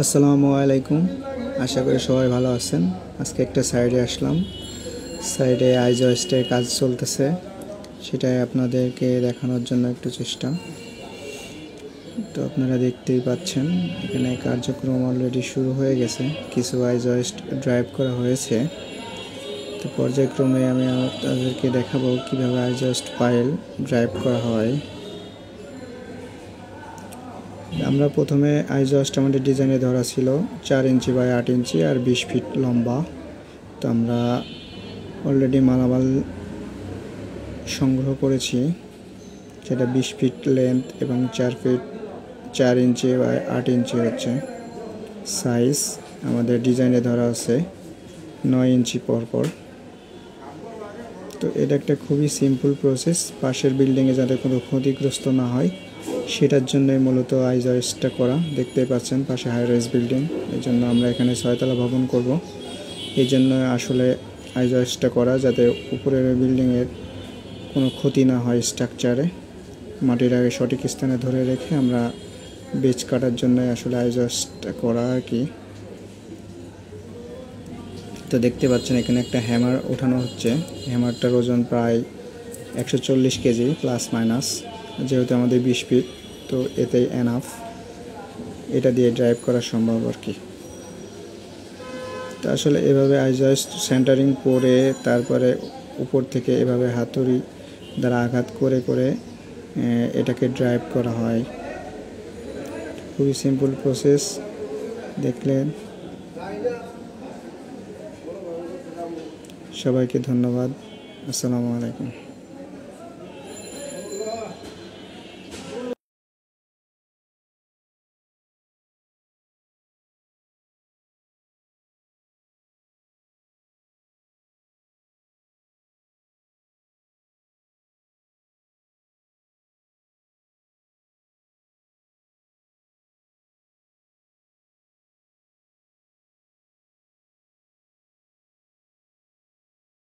আসসালামু আলাইকুম। আশা করি সবাই ভালো আছেন। আজকে একটা সাইডে আসলাম। সাইডে আইজয়েস্টের কাজ চলতেছে, সেটাই আপনাদেরকে দেখানোর জন্য একটু চেষ্টা। তো আপনারা দেখতেই পাচ্ছেন এখানে কার্যক্রম অলরেডি শুরু হয়ে গেছে। কিছু আইজয়েস্ট ড্রাইভ করা হয়েছে। তো পর্যায়ক্রমে আমি আপনাদেরকে দেখাবো কীভাবে আইজয়েস্ট পাইল ড্রাইভ করা হয়। আমরা প্রথমে আইজয়েস্ট আমাদের ডিজাইনে ধরা ছিল 4 inch by 8 inch R 20 fit লম্বা। তো আমরা অলরেডি মালামাল সংগ্রহ করেছি, সেটা 20 ফিট লেন্থ এবং 4 ইঞ্চি বাই 8 ইঞ্চি হচ্ছে সাইজ। আমাদের ডিজাইনে ধরা আছে 9 ইঞ্চি পরপর। তো এটা একটা খুবই সিম্পল প্রসেস, পাশের বিল্ডিংয়ে যাতে কোনো ক্ষতিগ্রস্ত না হয় সেটার জন্যই মূলত আইজয়েস্টটা করা। দেখতেই পাচ্ছেন পাশে হাই রাইজ বিল্ডিং, এই জন্য আমরা এখানে 6তলা ভবন করব। এই জন্য আসলে আইজয়েস্টটা করা, যাতে উপরের বিল্ডিংয়ের কোনো ক্ষতি না হয় স্ট্রাকচারে। মাটির আগে সঠিক স্থানে ধরে রেখে আমরা বেচ কাটার জন্য আসলে আইজয়েস্টটা করা আর কি। তো দেখতে পাচ্ছেন এখানে একটা হ্যামার ওঠানো হচ্ছে। হ্যামারটার ওজন প্রায় 140 কেজি প্লাস মাইনাস, যেহেতু আমাদের 20 ফিট, তো এতেই এনাফ, এটা দিয়ে ড্রাইভ করা সম্ভব আর কি। তো আসলে এভাবে আইজয়েস্ট সেন্টারিং করে তারপরে উপর থেকে এভাবে হাতুড়ি দ্বারা আঘাত করে করে এটাকে ড্রাইভ করা হয়। খুবই সিম্পল প্রসেস, দেখলেন। সবাইকে ধন্যবাদ। আসসালামু আলাইকুম।